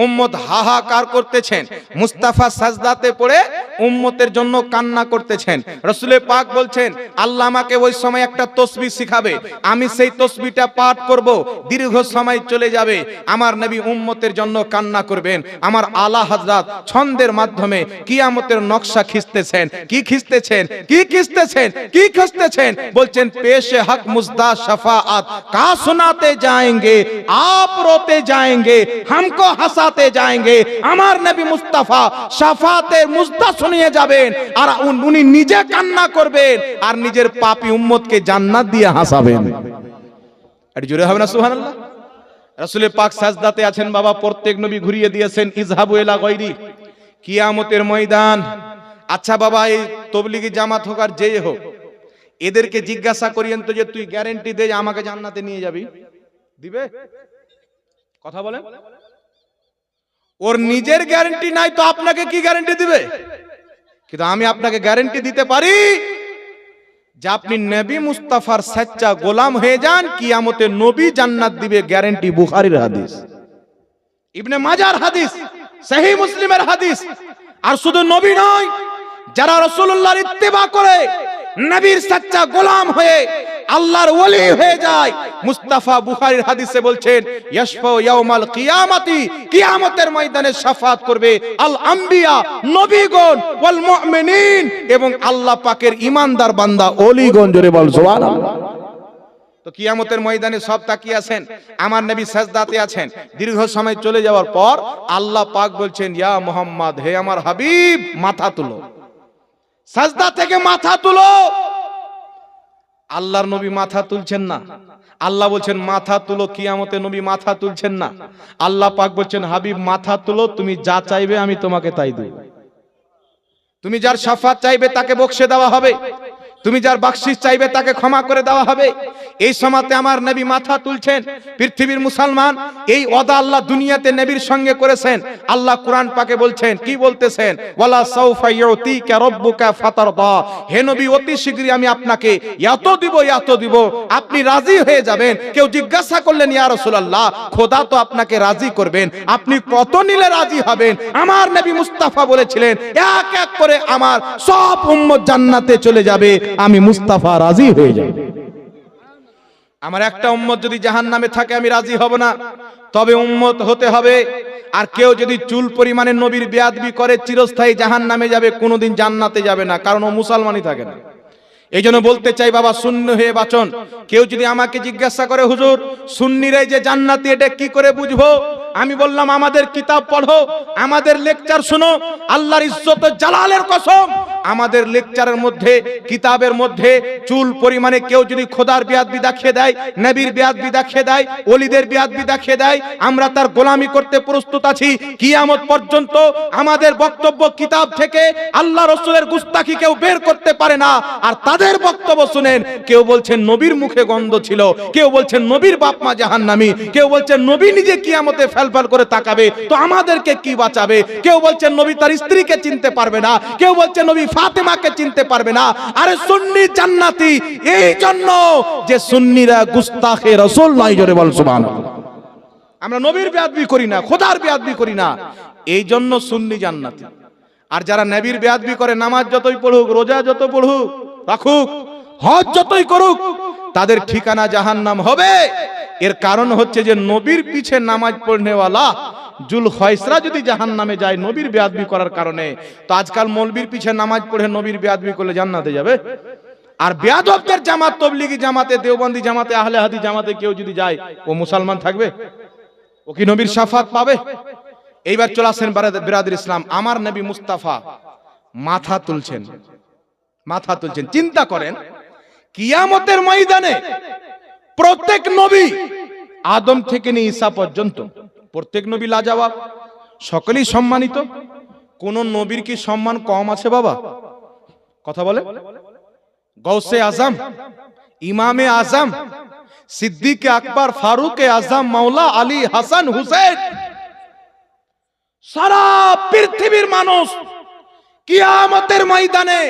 উম্মত হাহাকার করতেছেন, মুস্তাফা সাজদাতে পড়ে উম্মতের জন্য কান্না করতেছেন। রাসূলে পাক বলছেন আল্লাহ আমাকে ওই সময় একটা তাসবিহ শিখাবে, আমি সেই তাসবিহটা পাঠ করব, দীর্ঘ সময় চলে যাবে, আমার নবী উম্মতের জন্য কান্না করবেন। আমার আলা হযরত ছন্দের মাধ্যমে কিয়ামতের নকশা খিঁচতেছেন। কি খিঁচতেছেন? কি খিঁচতেছেন? কি খিঁচতেছেন? বলছেন পেশে হক মুজদা शफाअत का सुनाते जाएंगे, आप रोते जाएंगे, हमको हंसाते जाएंगे। আমার নবী মুস্তাফা শাফাতের মুজদা শুনিয়ে যাবেন, আর উনি নিজে কান্না করবেন, আর নিজের পাপী উম্মতকে জান্নাত দিয়ে হাসাবেন। আর জোরে হবে না সুবহানাল্লাহ? রাসূল পাক সাজদাতে আছেন বাবা, প্রত্যেক নবী ঘুরিয়ে দিয়েছেন ইজহাবু ইলা গায়রি, কিয়ামতের ময়দান। আচ্ছা বাবা, এই তবলিগি জামাত হোক আর যেই হোক, এদেরকে জিজ্ঞাসা করিয়েন তো যে তুই গ্যারান্টি দে আমাকে জান্নাতে নিয়ে যাবি, দিবে? কথা বলেন। ওর নিজের গ্যারান্টি নাই তো আপনাকে কি গ্যারান্টি দিবে? কিন্তু আমি আপনাকে গ্যারান্টি দিতে পারি যে আপনি নবী মুস্তাফার সচ্চা গোলাম হয়ে যান, কিয়ামতে নবী জান্নাত দিবে, গ্যারান্টি। বুখারীর হাদিস, ইবনে মাজার হাদিস, সহিহ মুসলিমের হাদিস। আর শুধু নবী নয়, যারা রাসূলুল্লাহর ইত্তেবা করে নবীর সচ্চা গোলাম হয়ে আল্লাহর ওলি হয়ে যায়। মুস্তাফা বুখারীর হাদিসে বলছেন ইয়াশফাউ ইয়াউমাল কিয়ামাতি, কিয়ামতের ময়দানে শাফাত করবে আল আম্বিয়া, নবীগণ, ওয়াল মুমিনিন, এবং আল্লাহ পাকের ঈমানদার বান্দা ওলিগণ। জোরে বল সুবহানাল্লাহ। তো কিয়ামতের ময়দানে সব তাকিয়ে আছেন, আমার নবী সাজদাতে আছেন। দীর্ঘ সময় চলে যাওয়ার পর আল্লাহ পাক বলছেন ইয়া মুহাম্মদ, হে আমার হাবিব, মাথা তুলো, সাজদা থেকে মাথা তুলো। আল্লাহর নবী মাথা তুলছেন না। আল্লাহ বলছেন মাথা তুলো, কিয়ামতে নবী মাথা তুলছেন না। আল্লাহ পাক বলছেন হাবিব মাথা তুলো, তুমি যা চাইবে আমি তোমাকে তাই দেব। তুমি যার শাফাত চাইবে তাকে বকশে দেওয়া হবে, তুমি যার বকশিশ চাইবে তাকে ক্ষমা করে দেওয়া হবে। এই সময়তে আমার নবী মাথা তুলছেন। পৃথিবীর মুসলমান, এই ওয়াদা আল্লাহ দুনিয়াতে নবীর সঙ্গে করেছেন। আল্লাহ কুরআন পাকে বলছেন, কি বলতেছেন? ওয়ালা সাউফা ইউতিকা রাব্বুকা ফাতারদা, হে নবী অতি শীঘ্রই আমি আপনাকে এত দিব, এত দিব, আপনি রাজি হয়ে যাবেন। কেউ জিজ্ঞাসা করলেন ইয়া রাসূলুল্লাহ, খোদা তো আপনাকে রাজি করবেন, আপনি কত নিলে রাজি হবেন? আমার নবী মুস্তাফা বলেছিলেন এক এক করে আমার সব উম্মত জান্নাতে চলে যাবে, আমি মুস্তাফা রাজি হয়ে যাব। আমার একটা উম্মত যদি জাহান্নামে থাকে আমি রাজি হব না, তবে উম্মত হতে হবে। আর কেউ যদি চুল পরিমাণে নবীর বেয়াদবি করে চিরস্থায়ী জাহান্নামে যাবে, কোনোদিন জান্নাতে যাবে না, কারণ ও মুসলমানই থাকে না। এই জন্য বলতে চাই বাবা, সুন্নি হয়ে বাঁচুন। কেউ যদি আমাকে জিজ্ঞাসা করে হুজুর সুন্নিরাই যে জান্নাতি, এটা কি করে বুঝবো? আমি বললাম আমাদের কিতাব পড়ো, আমাদের লেকচার শুনো। আল্লাহর ইজ্জত জালালের কসম, আমাদের লেকচারের মধ্যে, কিতাবের মধ্যে চুল পরিমাণে কেউ যদি খোদার বেয়াদবি দেখিয়ে দেয়, নবীর বেয়াদবি দেখিয়ে দেয়, ওলিদের বেয়াদবি দেখিয়ে দেয়, আমরা তার গোলামি করতে প্রস্তুত আছি। কিয়ামত পর্যন্ত আমাদের বক্তব্য কিতাব থেকে আল্লাহ রাসূলের গুস্তাখি কেউ বের করতে পারে না। আর তাদের বক্তব্য শুনেন, কেউ বলছেন নবীর মুখে গন্ধ ছিল, কেউ বলছেন নবীর বাপ মা জাহান্নামী, কেউ বলছেন নবী নিজে কিয়ামতে ফেলফেল করে তাকাবে, তো আমাদেরকে কি বাঁচাবে? কেউ বলছেন নবী তার স্ত্রীকে চিনতে পারবে না, কেউ বলছেন নবী ফাতেমাকে চিনতে পারবে না। আরে সুন্নি জান্নাতি এই জন্য যে সুন্নিরা গুস্তাখে রাসূল নয়। জোরে বল সুবহানাল্লাহ। আমরা নবীর বেয়াদবি করি না, খোদার বেয়াদবি করি না, এই জন্য সুন্নি জান্নাতি। আর যারা নবীর বেয়াদবি করে, নামাজ যতই পড়ুক, রোজা যত পড়ুক রাখুক, হজ যতই করুক, তাদের ঠিকানা জাহান্নাম হবে। এর কারণ হচ্ছে যে নবীর পিছে নামাজ পড়নেওয়ালা জুলখায়সরা যদি জাহান্নামে যায় নবীর বেয়াদবি করার কারণে, তো আজকাল মৌলবীর পিছে নামাজ পড়ে নবীর বেয়াদবি করলে জান্নাতে যাবে। আর বেয়াদবদের জামাত, তবলিগি জামাতে, দেওবন্দি জামাতে, আহলে হাদিস জামাতে কেউ যদি যায়, ও মুসলমান থাকবে? ও কি নবীর শাফাত পাবে? এইবার চলে আসেন বিরাদর ইসলাম, আমার নবী মুস্তাফা মাথা তুলছেন, মাথা তুলছেন। চিন্তা করেন, কিয়ামতের ময়দানে প্রত্যেক নবী, আদম থেকে নিয়ে ঈসা পর্যন্ত প্রত্যেক নবী লাজবাব, সকলেই সম্মানিত। কোন নবীর কি সম্মান কম আছে বাবা? কথা বলে। গৌসে আজম, ইমামে আজম, সিদ্দিক আকবর, ফারুক আজম, মাওলা আলী, হাসান, হুসেন, সারা পৃথিবীর মানুষ কিয়ামতের ময়দানে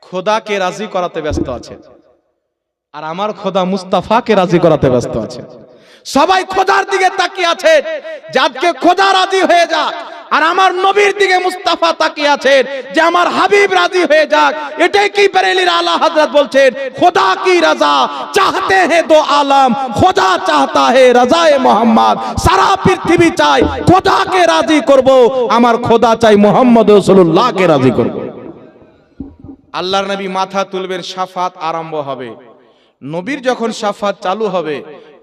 খোদাকে রাজি করাতে ব্যস্ত আছে। আর আমার খোদা মুস্তাফাকে রাজি করাতে ব্যস্ত আছে। সবাই খোদার দিকে তাকিয়ে আছে, যাতে খোদা রাজি হয়ে যাক। আর আমার নবীর দিকে মুস্তাফা তাকিয়ে আছেন, যে আমার হাবিব রাজি হয়ে যাক। এটাই কি বেরেলির আলা হযরত বলছেন, খোদা কি রাজা চাহতে हैं दो आलम, খোদা চাহতা है রাজায়ে মোহাম্মদ। সারা পৃথিবী চাই খোদাকে রাজি করব, আমার খোদা চাই মুহাম্মদ রাসূলুল্লাহকে রাজি করব। আল্লাহর নবী মাথা তুলবেন, শাফাত আরম্ভ হবে। নবীর যখন শাফাত চালু হবে,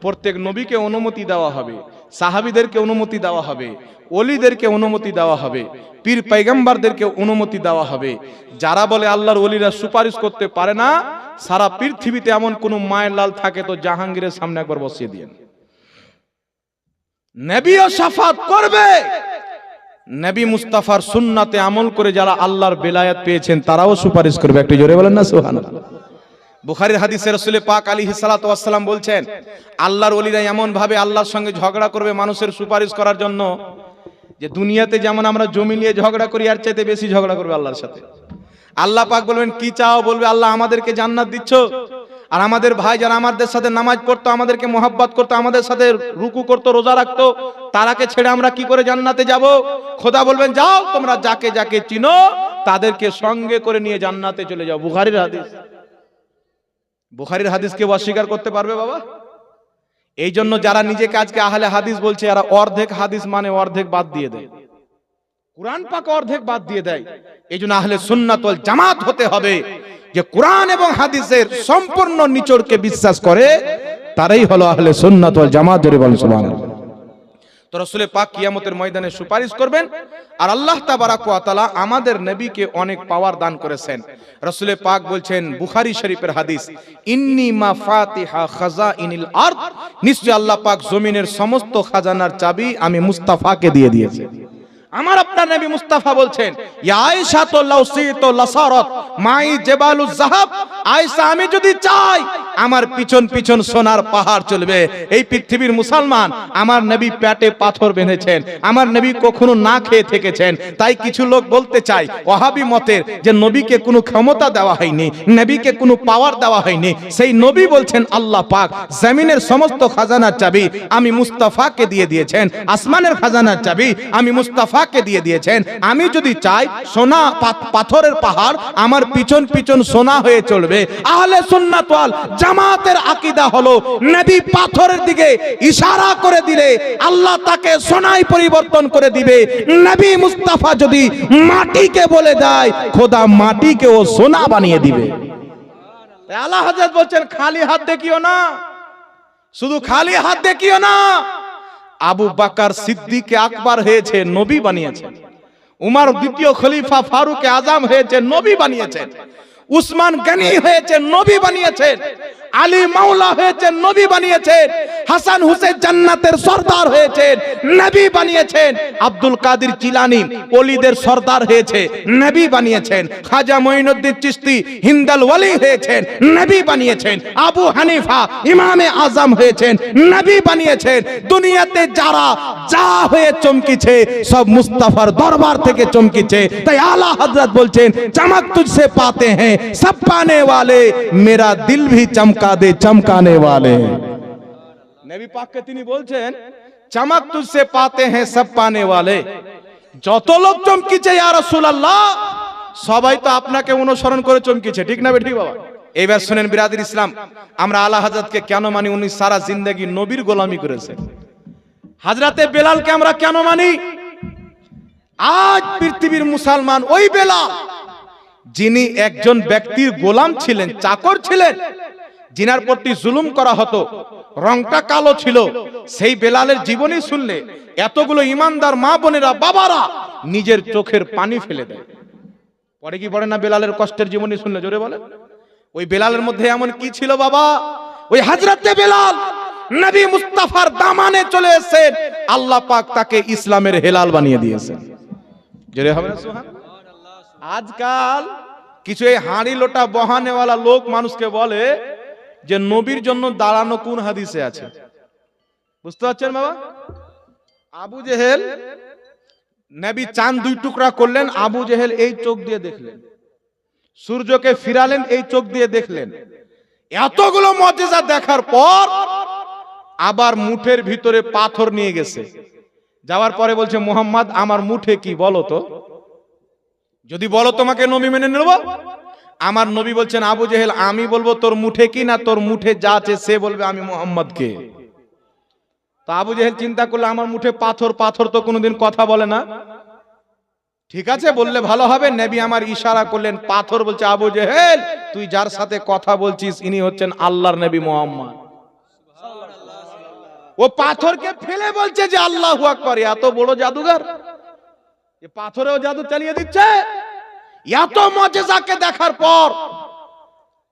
প্রত্যেক নবীকে অনুমতি দেওয়া হবে, সাহাবীদেরকে অনুমতি দেওয়া হবে, ওলিদেরকে অনুমতি দেওয়া হবে, পীর পয়গম্বরদেরকে অনুমতি দেওয়া হবে। যারা বলে আল্লাহর ওলিরা সুপারিশ করতে পারে না, সারা পৃথিবীতে এমন কোন মায়ের লাল থাকে তো জাহাঙ্গীরের সামনে একবার বসিয়ে দিয়েন। নবীও শাফাত করবে। নবী মুস্তাফার সুন্নাতে আমল করে যারা আল্লাহর বেলায়েত পেয়েছেন তারাও সুপারিশ করবে। একটু জোরে বলেন না সুবহানাল্লাহ। বুখারীর হাদিসে রাসূল পাক আলাইহিস সালাতু ওয়াস সালাম বলছেন, আল্লাহর ওলিরা এমন ভাবে আল্লাহর সঙ্গে ঝগড়া করবে মানুষের সুপারিশ করার জন্য, যে দুনিয়াতে যেমন আমরা জমি নিয়ে ঝগড়া করি, আর চাইতে বেশি ঝগড়া করবে আল্লাহর সাথে। আল্লাহ পাক বলবেন কি চাও? বলবে আল্লাহ আমাদেরকে জান্নাত দিচ্ছ, আর আমাদের ভাই যারা আমাদের সাথে নামাজ পড়তো, আমাদেরকে মোহাব্বত করতো, আমাদের সাথে রুকু করতো, রোজা রাখতো, তারাকে ছেড়ে আমরা কি করে জান্নাতে যাব? খোদা বলবেন যাও তোমরা যাকে যাকে চিনো তাদেরকে সঙ্গে করে নিয়ে জান্নাতে চলে যাও। বুখারীর হাদিস। বুখারীর হাদিস কেউ অস্বীকার করতে পারবে বাবা? এই জন্য যারা নিজেকে আজকে আহলে হাদিস বলছে, এরা অর্ধেক হাদিস মানে অর্ধেক বাদ দিয়ে দেয়, কুরআন পাক অর্ধেক বাদ দিয়ে দেয়। এই জন্য আহলে সুন্নাত ওয়াল জামাত হতে হবে, যে কুরআন এবং হাদিসের সম্পূর্ণ নিচড়কে বিশ্বাস করে, তারাই হলো আহলে সুন্নাত ওয়াল জামাত। জোরে বলেন সুবহানাল্লাহ। তো রাসূল পাক কিয়ামতের ময়দানে সুপারিশ করবেন, আর আল্লাহ তাবারাক ওয়া তাআলা আমাদের নবীকে অনেক পাওয়ার দান করেছেন। রাসূল পাক বলছেন, বুখারী শরীফের হাদিস, ইন্নী মাফাতিহা খাজাইনিল আরদ, নিশ্চয় আল্লাহ পাক জমিনের সমস্ত খাজানার চাবি আমি মুস্তাফাকে দিয়ে দিয়েছি। আমার আপনার নবী মুস্তাফা বলছেন, ইয়া আয়েশা তো লাউসিত লাসারাত মাই জাবালুজ যাহাব, আয়েশা আমি যদি চাই আমার পিছন পিছন সোনার পাহাড় চলবে। এই পৃথিবীর মুসলমান, আমার নবী পেটে পাথর বেঁধেছেন, আমার নবী কখনো না খেয়ে থেকেছেন। তাই কিছু লোক বলতে চায় ওয়াহাবি মতের, যে নবীকে কোনো ক্ষমতা দেওয়া হয়নি, নবীকে কোনো পাওয়ার দেওয়া হয়নি। সেই নবী বলছেন আল্লাহ পাক জমিনের সমস্ত খাজানার চাবি আমি মুস্তাফাকে দিয়ে দিয়েছেন, আসমানের খাজানার চাবি আমি মুস্তাফাকে দিয়ে দিয়েছেন। আমি যদি চাই সোনা পাথরের পাহাড় আমার পিছন পিছন সোনা হয়ে চলবে। আহলে সুন্নাত ওয়াল জামাতের আকীদা হলো, নবী পাথরের দিকে ইশারা করে দিলে আল্লাহ তাকে সোনায় পরিবর্তন করে দিবে। নবী মুস্তাফা যদি মাটিকে বলে দেয়, খোদা মাটিকেও সোনা বানিয়ে দিবে। আলা হযরত বলছেন, খালি হাত দেখিও না, শুধু খালি হাত দেখিও না। আবু বকর সিদ্দিক আকবর হয়েছে, নবী বানিয়েছেন। উমর দ্বিতীয় খলিফা ফারুক আজম হয়েছে, নবী বানিয়েছেন। উসমান গনি হয়েছে, নবী বানিয়েছেন। আলী মাওলা হয়েছেন, নবী বানিয়েছেন। হাসান হুসেন জান্নাতের সরদার হয়েছেন, নবী বানিয়েছেন। আব্দুল কাদের জিলানী ওলিদের সরদার হয়েছে, নবী বানিয়েছেন। খাজা মঈনুদ্দিন চিশতি হিন্দাল ওয়ালি হয়েছেন, নবী বানিয়েছেন। আবু হানিফা ইমামে আজম হয়েছেন, নবী বানিয়েছেন। দুনিয়াতে যারা যা হয়ে চমকিছে সব মুস্তাফার দরবার থেকে চমকিছে। তাই আলা হযরত বলছেন, চমক তুঝসে পাতে हैं सब पाने वाले, मेरा दिल भी चमका दे चमकाने वाले। নবী পাককে তিনি বলছেন, চমক তুঝসে পাতে हैं सब पाने वाले। যত লোক চমকিছে ইয়া রাসূলুল্লাহ, সবাই তো আপনাকে অনুসরণ করে চমকিছে, ঠিক না বেঠিক বাবা? এইবার শুনেন বিরাদর ইসলাম, আমরা আলা হযরতকে কেন মানি? উনি সারা জিন্দেগি নবীর গোলামি করেছেন। হযরতে বেলালকে আমরা কেন মানি? আজ পৃথিবীর মুসলমান ওই বেলাল যিনি একজন ব্যক্তির গোলাম ছিলেন, চাকর ছিলেন, জিনার প্রতি জুলুম করা হতো, রংটা কালো ছিল, সেই বেলালের জীবনী শুনলে এতগুলো ইমানদার মা বোনেরা, বাবারা নিজের চোখের পানি ফেলে দেয়। পরে কি পড়ে না বেলালের কষ্টের জীবনী শুনলে? জোরে বলে। ওই বেলালের মধ্যে এমন কি ছিল বাবা? ওই হযরতে বেলাল নবী মুস্তাফার দামানে চলে এসেছেন, আল্লাহ পাক তাকে ইসলামের হেলাল বানিয়ে দিয়েছেন। জোরে হবে না সুবহানাল্লাহ? আজকাল কিছু এই হাঁড়ি লোটা বহানেওয়ালা লোক মানুষকে বলে যে নবীর জন্য দাঁড়ানো কোন হাদিসে আছে? বুঝতে পারছেন বাবা? আবু জেহেল, নবী চাঁদ দুই টুকরা করলেন, আবু জেহেল এই চোখ দিয়ে দেখলেন। সূর্যকে ফিরালেন, এই চোখ দিয়ে দেখলেন। এতগুলো মুজিজা দেখার পর আবার মুঠের ভিতরে পাথর নিয়ে গেছে। যাওয়ার পরে বলছে, মুহাম্মদ আমার মুঠে কি বলো তো, যদি বলো তোমাকে নবী মেনে নেব। আমার নবী বলছেন, আবু জেহেল আমি বলবো তোর মুঠে কি, না তোর মুঠে যা আছে সে বলবে আমি মুহাম্মদকে। তো আবু জেহেল চিন্তা করলো, আমার মুঠে পাথর, পাথর তো কোনোদিন কথা বলে না, ঠিক আছে বললে ভালো হবে। নবী আমার ইশারা করলেন, পাথর বলছে, আবু জেহেল তুই যার সাথে কথা বলছিস ইনি হচ্ছেন আল্লাহর নবী মুহাম্মদ। ও পাথরকে ফেলে বলছে যে আল্লাহু আকবার। এত বড় জাদুঘর, এ পাথরেও জাদু চালিয়ে দিচ্ছে। এত মুজিজাকে দেখার পর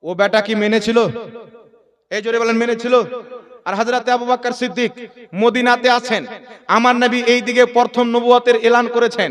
ও বেটা কি মেনেছিল? এই জোরে বলেন, মেনেছিল। আর হযরতে আবু বকর সিদ্দিক মদিনাতে আছেন, আমার নবী এই দিকে প্রথম নবুয়তের এলান করেছেন।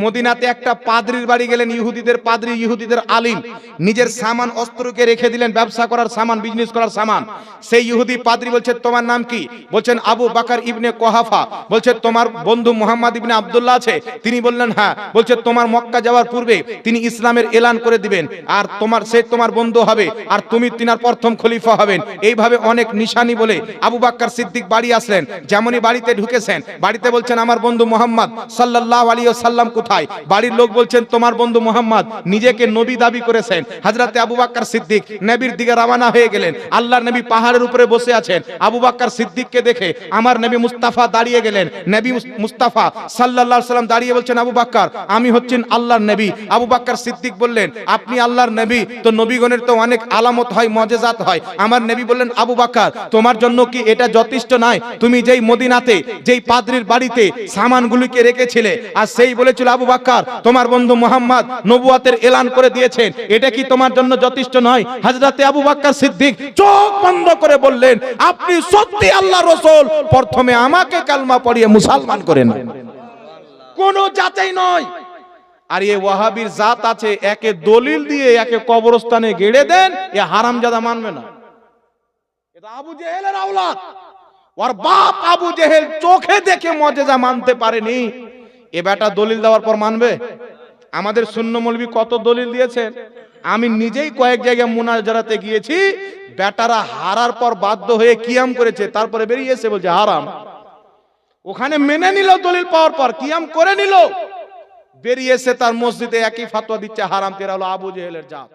মদিনাতে একটা পাদ্রীর বাড়ি গেলেন, ইহুদিদের পাদ্রী, ইহুদিদের আলিম, নিজের সামান অস্ত্রকে রেখে দিলেন, ব্যবসা করার সামান, বিজনেস করার সামান। সেই ইহুদি পাদ্রী বলছে, তোমার নাম কি? বলছেন আবু বকর ইবনে কুহাফা। বলছে তোমার বন্ধু মুহাম্মদ ইবনে আব্দুল্লাহ আছে? তিনি বললেন হ্যাঁ। বলছে তোমার মক্কা যাওয়ার পূর্বে তিনি ইসলামের এলান করে দিবেন, আর সে তোমার বন্ধু হবে, আর তুমি তিনার প্রথম খলিফা হবেন। এইভাবে অনেক নিশানি বলে আবু বকর সিদ্দিক বাড়ি আসলেন। যেমনই বাড়িতে ঢুকেছেন, বাড়িতে বলছেন আমার বন্ধু মুহাম্মদ সাল্লাল্লাহু আলাইহি ওয়াসাল্লাম কোথায়? বাড়ির লোক বলছেন তোমার বন্ধু মুহাম্মদ নিজেকে নবী দাবি করেছেন। হযরতে আবু বকর সিদ্দিক নবীর দিকে রওনা হয়ে গেলেন। আল্লাহর নবী পাহাড়ের উপরে বসে আছেন। আবু বকর সিদ্দিককে দেখে আমার নবী মুস্তাফা দাঁড়িয়ে গেলেন। নবী মুস্তাফা সাল্লাল্লাহু আলাইহি সাল্লাম দাঁড়িয়ে বলছেন আবু বকর আমি হচ্ছেন আল্লাহর নবী। আবু বকর সিদ্দিক বললেন আপনি আল্লাহর নবী, তো নবীগণের তো অনেক আলামত হয়, মুজিজাত হয়। আমার নবী বললেন আবু বকর তোমার জন্য কি এটা যথেষ্ট নয়? তুমি যেই মদিনাতে যেই পাদ্রীর বাড়িতে সামানগুলিকে রেখেছিলে আর সেই বলেছিল আবু বকর তোমার বন্ধু মুহাম্মদ নবুয়তের এলান করে দিয়েছেন, এটা কি তোমার জন্য যথেষ্ট নয়? হযরতে আবু বকর সিদ্দিক চোখ বন্ধ করে বললেন আপনি সত্যি আল্লাহর রাসূল, প্রথমে আমাকে কালমা পড়িয়ে মুসলমান করে নেন। কোনো যাচাই নয়। আর এই ওয়াহাবির জাত আছে, একে দলিল দিয়ে একে কবরস্থানে গেড়ে দেন, এ হারামজাদা মানবে না। এটা আবু জেহেলের আওলাদ। ওর বাপ আবু জেহেল চোখে দেখে মুজিজা মানতে পারেনি, এ বেটা দলিল দেওয়ার পর মানবে? আমাদের সুন্নি মৌলভী কত দলিল দিয়েছেন, আমি নিজেই কয়েক জায়গায় মুনাজারাতে গিয়েছি, বেটারা হারার পর বাধ্য হয়ে কিয়াম করেছে, তারপরে বেরিয়ে এসে বলছে হারাম। ওখানে মেনে নিল দলিল পাওয়ার পর, কিয়াম করে নিল, বেরিয়ে এসে তার মসজিদে একই ফতোয়া দিচ্ছে হারাম। তেরা হলো আবু জেহেলের জাত।